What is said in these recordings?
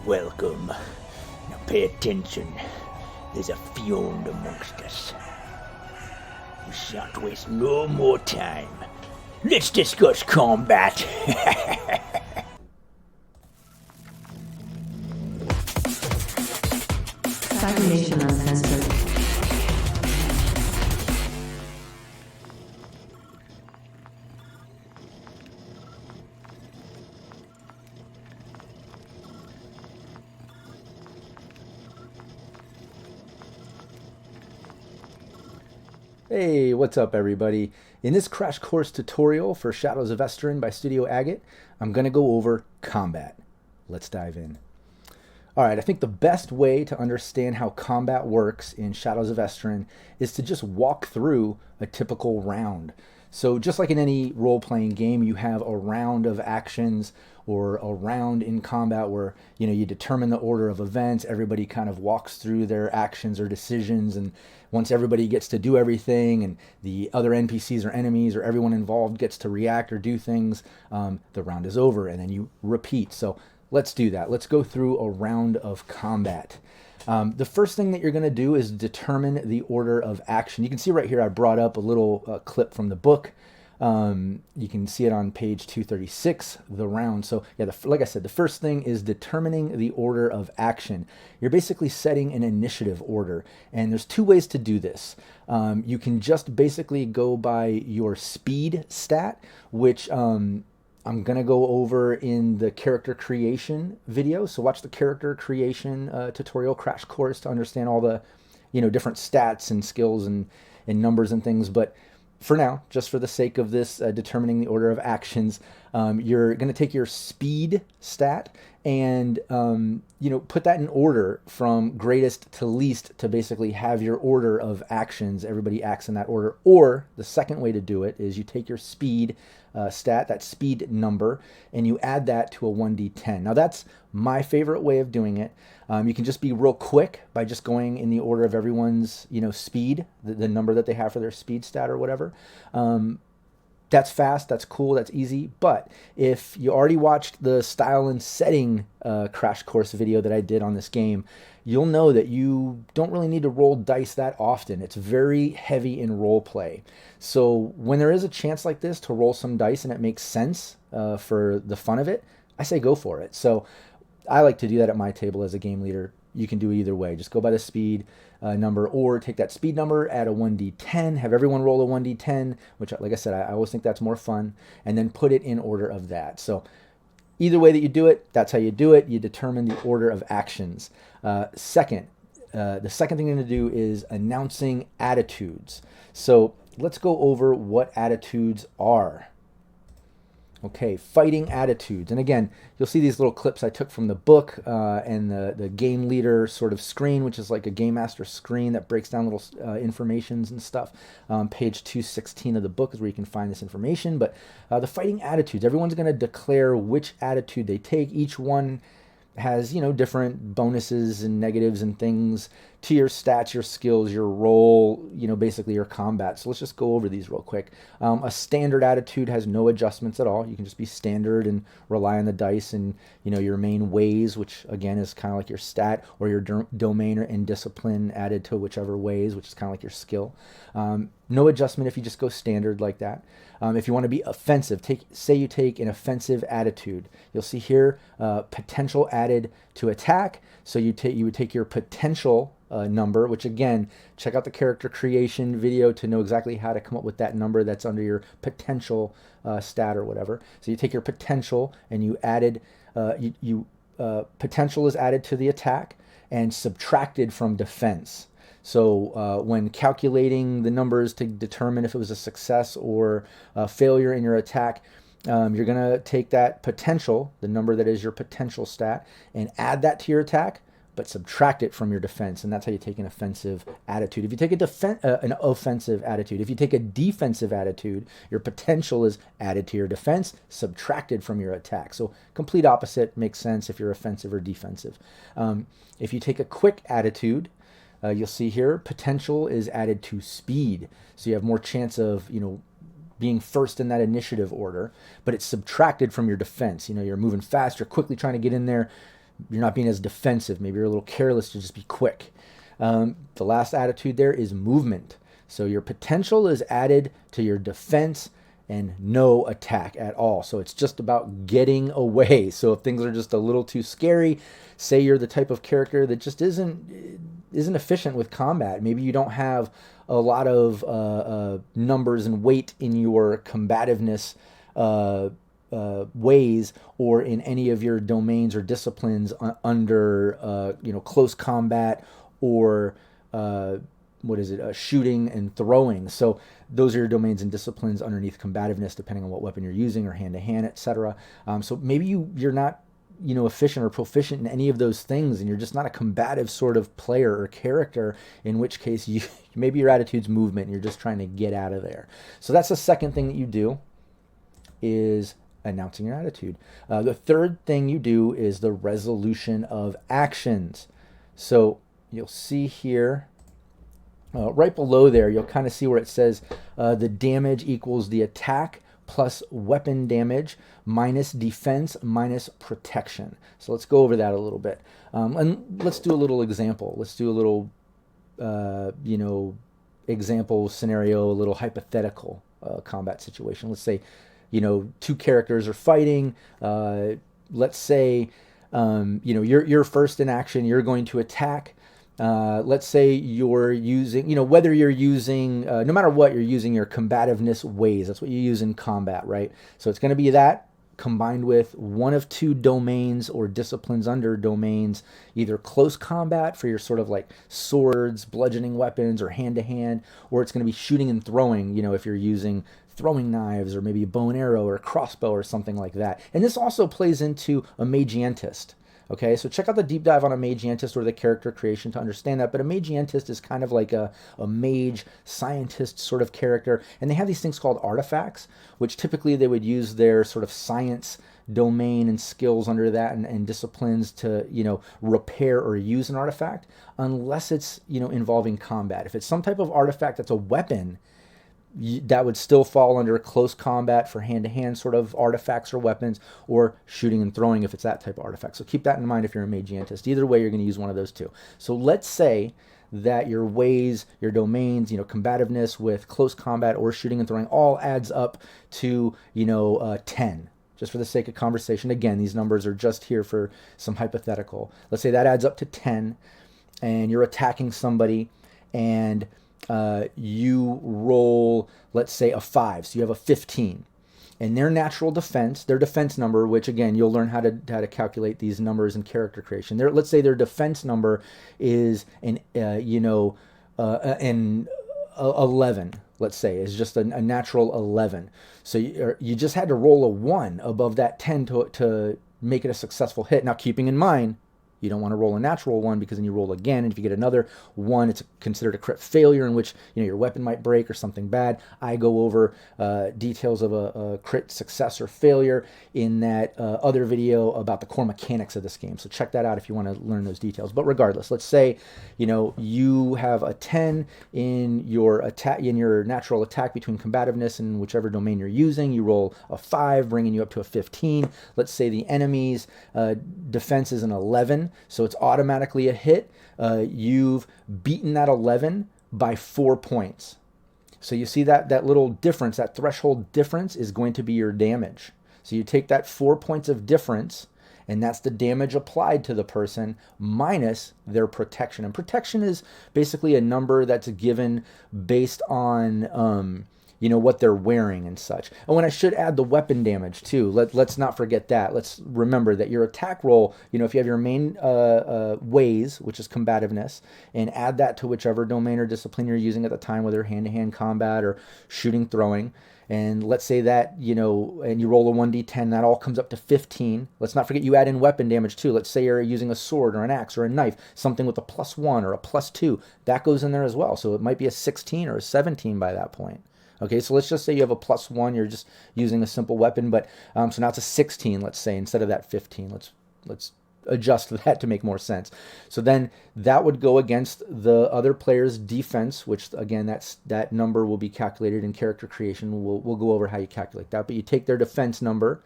Welcome. Now pay attention. There's a fiend amongst us. We shan't waste no more time. Let's discuss combat. Cybernation Uncensored. Hey, what's up everybody? In this crash course tutorial for Shadows of Esteren by Studio Agate, I'm going to go over combat. Let's dive in. Alright, I think the best way to understand how combat works in Shadows of Esteren is to just walk through a typical round. So just like in any role-playing game, you have a round of actions or a round in combat where you determine the order of events. Everybody kind of walks through their actions or decisions, and once everybody gets to do everything and the other NPCs or enemies or everyone involved gets to react or do things, the round is over and then you repeat. So let's do that. Let's go through a round of combat. The first thing that you're going to do is determine the order of action. You can see right here I brought up a little clip from the book. You can see it on page 236, the round. So yeah, like I said, the first thing is determining the order of action. You're basically setting an initiative order, and there's two ways to do this. You can just basically go by your speed stat, which I'm going to go over in the character creation video. So watch the character creation tutorial crash course to understand all the different stats and skills and numbers and things. But for now, just for the sake of this determining the order of actions, you're going to take your speed stat and put that in order from greatest to least to basically have your order of actions. Everybody acts in that order. Or the second way to do it is you take your speed stat, that speed number, and you add that to a 1d10. Now that's my favorite way of doing it. You can just be real quick by just going in the order of everyone's speed, the number that they have for their speed stat or whatever. That's fast, that's cool, that's easy. But if you already watched the style and setting crash course video that I did on this game, you'll know that you don't really need to roll dice that often. It's very heavy in role play. So when there is a chance like this to roll some dice and it makes sense for the fun of it, I say go for it. So I like to do that at my table as a game leader. You can do it either way. Just go by the speed number, or take that speed number, add a 1d10, have everyone roll a 1d10, which, like I said, I always think that's more fun, and then put it in order of that. So either way that you do it, that's how you do it. You determine the order of actions. The second thing you're going to do is announcing attitudes. So let's go over what attitudes are. Okay, fighting attitudes. And again, you'll see these little clips I took from the book and the game leader sort of screen, which is like a game master screen that breaks down little informations and stuff. Page 216 of the book is where you can find this information. But the fighting attitudes, everyone's going to declare which attitude they take. Each one has, different bonuses and negatives and things to your stats, your skills, your role, basically your combat. So let's just go over these real quick. A standard attitude has no adjustments at all. You can just be standard and rely on the dice and, your main ways, which again is kind of like your stat, or your domain and discipline added to whichever ways, which is kind of like your skill. No adjustment if you just go standard like that. If you want to be offensive, say you take an offensive attitude. You'll see here potential added to attack. So you would take your potential number, which again, check out the character creation video to know exactly how to come up with that number that's under your potential stat or whatever. So you take your potential and you added, potential is added to the attack and subtracted from defense. So when calculating the numbers to determine if it was a success or a failure in your attack, you're going to take that potential, the number that is your potential stat, and add that to your attack, but subtract it from your defense. And that's how you take an offensive attitude. If you take an offensive attitude, if you take a defensive attitude, your potential is added to your defense, subtracted from your attack. So complete opposite makes sense if you're offensive or defensive. If you take a quick attitude, you'll see here potential is added to speed, so you have more chance of being first in that initiative order, but it's subtracted from your defense. You're moving fast, you're quickly trying to get in there, you're not being as defensive. Maybe you're a little careless to just be quick. The last attitude there is movement. So your potential is added to your defense and no attack at all. So it's just about getting away. So if things are just a little too scary, say you're the type of character that just isn't efficient with combat. Maybe you don't have a lot of numbers and weight in your combativeness ways or in any of your domains or disciplines under close combat or shooting and throwing. So those are your domains and disciplines underneath combativeness, depending on what weapon you're using or hand-to-hand, etc. So maybe you're not efficient or proficient in any of those things, and you're just not a combative sort of player or character, in which case maybe your attitude's movement and you're just trying to get out of there. So that's the second thing that you do, is announcing your attitude. The third thing you do is the resolution of actions. So you'll see here, right below there, you'll kind of see where it says the damage equals the attack plus weapon damage minus defense minus protection. So let's go over that a little bit. And let's do a little example. Let's do a little, example scenario, a little hypothetical combat situation. Let's say, two characters are fighting. Let's say, you're first in action. You're going to attack. Let's say you're using, whether you're using, no matter what, you're using your combativeness ways. That's what you use in combat, right? So it's going to be that combined with one of two domains or disciplines under domains, either close combat for your sort of like swords, bludgeoning weapons, or hand-to-hand, or it's going to be shooting and throwing, if you're using throwing knives or maybe a bow and arrow or a crossbow or something like that. And this also plays into a magiantist. Okay, so check out the deep dive on a magiantist or the character creation to understand that. But a magiantist is kind of like a mage scientist sort of character. And they have these things called artifacts, which typically they would use their sort of science domain and skills under that and disciplines to, repair or use an artifact, unless it's, involving combat. If it's some type of artifact that's a weapon, that would still fall under close combat for hand-to-hand sort of artifacts or weapons, or shooting and throwing if it's that type of artifact. So keep that in mind if you're a magiantist. Either way, you're going to use one of those two. So let's say that your ways, your domains, combativeness with close combat or shooting and throwing all adds up to, 10. Just for the sake of conversation. Again, these numbers are just here for some hypothetical. Let's say that adds up to 10, and you're attacking somebody, and you roll, let's say, a 5. So you have a 15. And their natural defense, their defense number, which again, you'll learn how to calculate these numbers in character creation. Let's say their defense number is an 11, let's say, is just a natural 11. So you just had to roll a 1 above that 10 to make it a successful hit. Now, keeping in mind, you don't want to roll a natural 1, because then you roll again, and if you get another 1, it's considered a crit failure, in which your weapon might break or something bad. I go over details of a crit success or failure in that other video about the core mechanics of this game. So check that out if you want to learn those details. But regardless, let's say you have a 10 in your attack, in your natural attack between combativeness and whichever domain you're using. You roll a 5, bringing you up to a 15. Let's say the enemy's defense is an 11. So it's automatically a hit. You've beaten that 11 by 4 points. So you see that little difference, that threshold difference is going to be your damage. So you take that 4 points of difference, and that's the damage applied to the person minus their protection. And protection is basically a number that's given based on what they're wearing and such. And when I should add the weapon damage too, let's not forget that. Let's remember that your attack roll, if you have your main ways, which is combativeness, and add that to whichever domain or discipline you're using at the time, whether hand-to-hand combat or shooting, throwing, and let's say that, and you roll a 1d10, that all comes up to 15. Let's not forget you add in weapon damage too. Let's say you're using a sword or an axe or a knife, something with a +1 or a +2. That goes in there as well. So it might be a 16 or a 17 by that point. Okay, so let's just say you have a +1, you're just using a simple weapon, but so now it's a 16, let's say, instead of that 15. Let's adjust that to make more sense. So then that would go against the other player's defense, which again, that number will be calculated in character creation. We'll go over how you calculate that, but you take their defense number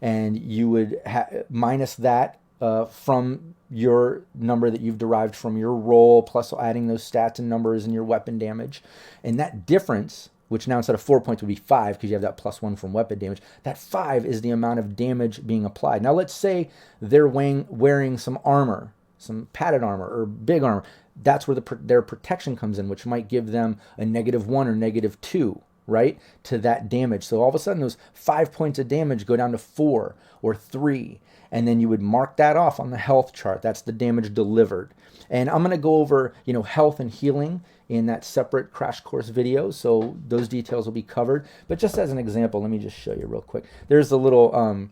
and you would minus that from your number that you've derived from your roll, plus adding those stats and numbers and your weapon damage. And that difference, which now instead of 4 points would be 5 because you have that +1 from weapon damage, that 5 is the amount of damage being applied. Now let's say they're wearing some armor, some padded armor or big armor. That's where their protection comes in, which might give them a -1 or -2, right, to that damage. So all of a sudden those 5 points of damage go down to 4 or 3. And then you would mark that off on the health chart. That's the damage delivered. And I'm going to go over, health and healing in that separate crash course video. So those details will be covered. But just as an example, let me just show you real quick. There's a little,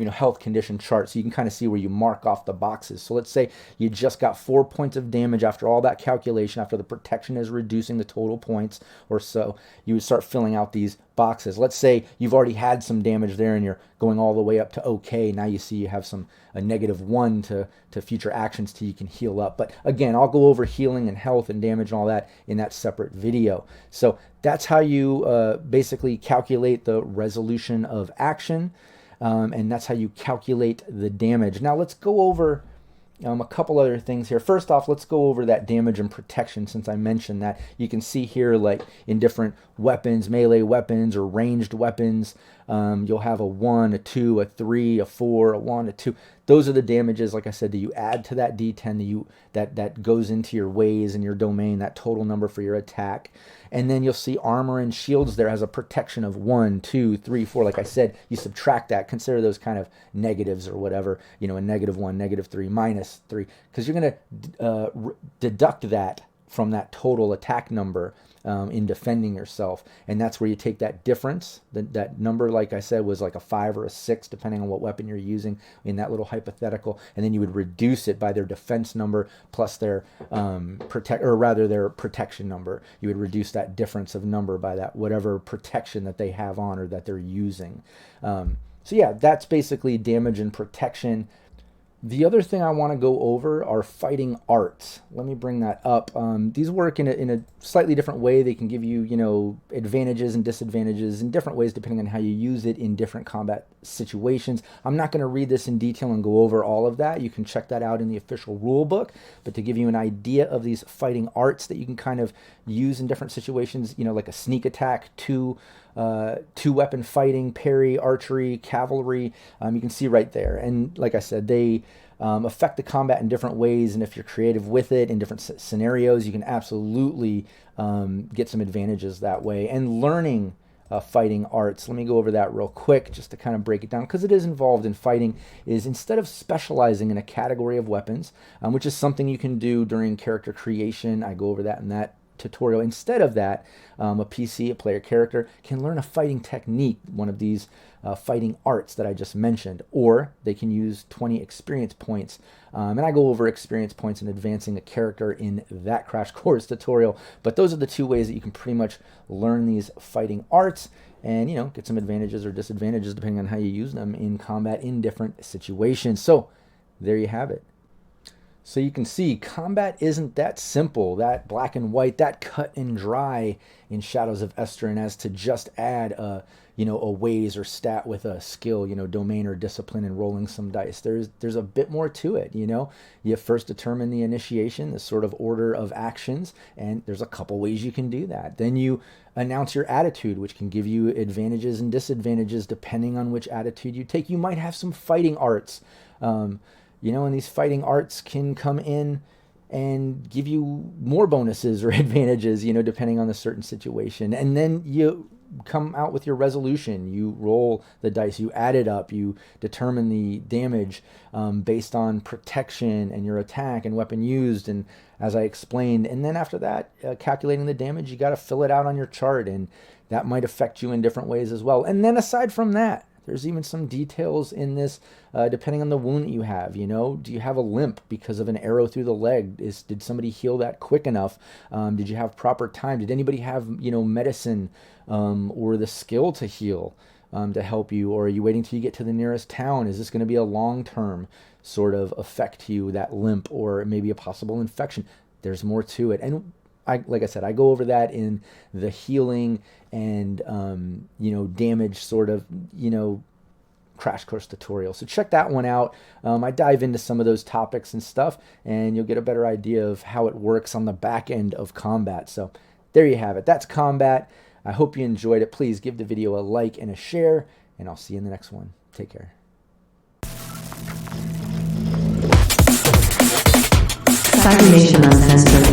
health condition chart, so you can kind of see where you mark off the boxes. So let's say you just got 4 points of damage after all that calculation, after the protection is reducing the total points or so. You would start filling out these boxes. Let's say you've already had some damage there and you're going all the way up to okay. Now you see you have a -1 to future actions till you can heal up. But again, I'll go over healing and health and damage and all that in that separate video. So that's how you basically calculate the resolution of action. And that's how you calculate the damage. Now let's go over a couple other things here. First off, let's go over that damage and protection, since I mentioned that. You can see here, like in different weapons, melee weapons or ranged weapons, you'll have a 1, a 2, a 3, a 4, a 1, a 2. Those are the damages, like I said, that you add to that D10 that goes into your ways and your domain, that total number for your attack. And then you'll see armor and shields there has a protection of 1, 2, 3, 4. Like I said, you subtract that. Consider those kind of negatives or whatever, a -1, -3, -3, because you're going to deduct that from that total attack number in defending yourself. And that's where you take that difference. That number, like I said, was like a 5 or a 6, depending on what weapon you're using in that little hypothetical. And then you would reduce it by their defense number plus their their protection number. You would reduce that difference of number by that whatever protection that they have on or that they're using. So yeah, that's basically damage and protection. The other thing I want to go over are fighting arts. Let me bring that up. These work in a slightly different way. They can give you, advantages and disadvantages in different ways depending on how you use it in different combat situations. I'm not going to read this in detail and go over all of that. You can check that out in the official rule book. But to give you an idea of these fighting arts that you can kind of use in different situations, like a sneak attack, two weapon fighting, parry, archery, cavalry, you can see right there. And like I said, they affect the combat in different ways, and if you're creative with it in different scenarios, you can absolutely get some advantages that way. And learning fighting arts, let me go over that real quick just to kind of break it down, because it is involved in fighting, is instead of specializing in a category of weapons, which is something you can do during character creation, I go over that in that tutorial. Instead of that, a player character, can learn a fighting technique, one of these fighting arts that I just mentioned, or they can use 20 experience points. And I go over experience points in advancing a character in that crash course tutorial. But those are the two ways that you can pretty much learn these fighting arts and, get some advantages or disadvantages depending on how you use them in combat in different situations. So there you have it. So you can see combat isn't that simple, that black and white, that cut and dry in Shadows of Esteren as to just add a ways or stat with a skill, domain or discipline and rolling some dice. There's a bit more to it, You first determine the initiation, the sort of order of actions, and there's a couple ways you can do that. Then you announce your attitude, which can give you advantages and disadvantages depending on which attitude you take. You might have some fighting arts, and these fighting arts can come in and give you more bonuses or advantages, depending on the certain situation. And then you come out with your resolution. You roll the dice, you add it up, you determine the damage based on protection and your attack and weapon used, and as I explained. And then after that, calculating the damage, you got to fill it out on your chart, and that might affect you in different ways as well. And then aside from that, there's even some details in this, depending on the wound that you have. Do you have a limp because of an arrow through the leg? Did somebody heal that quick enough? Did you have proper time? Did anybody have, medicine or the skill to heal to help you? Or are you waiting till you get to the nearest town? Is this going to be a long-term sort of effect to you, that limp, or maybe a possible infection? There's more to it. And like I said, I go over that in the healing and, damage sort of, crash course tutorial. So check that one out. I dive into some of those topics and stuff, and you'll get a better idea of how it works on the back end of combat. So there you have it. That's combat. I hope you enjoyed it. Please give the video a like and a share, and I'll see you in the next one. Take care. Cybernation Uncensored.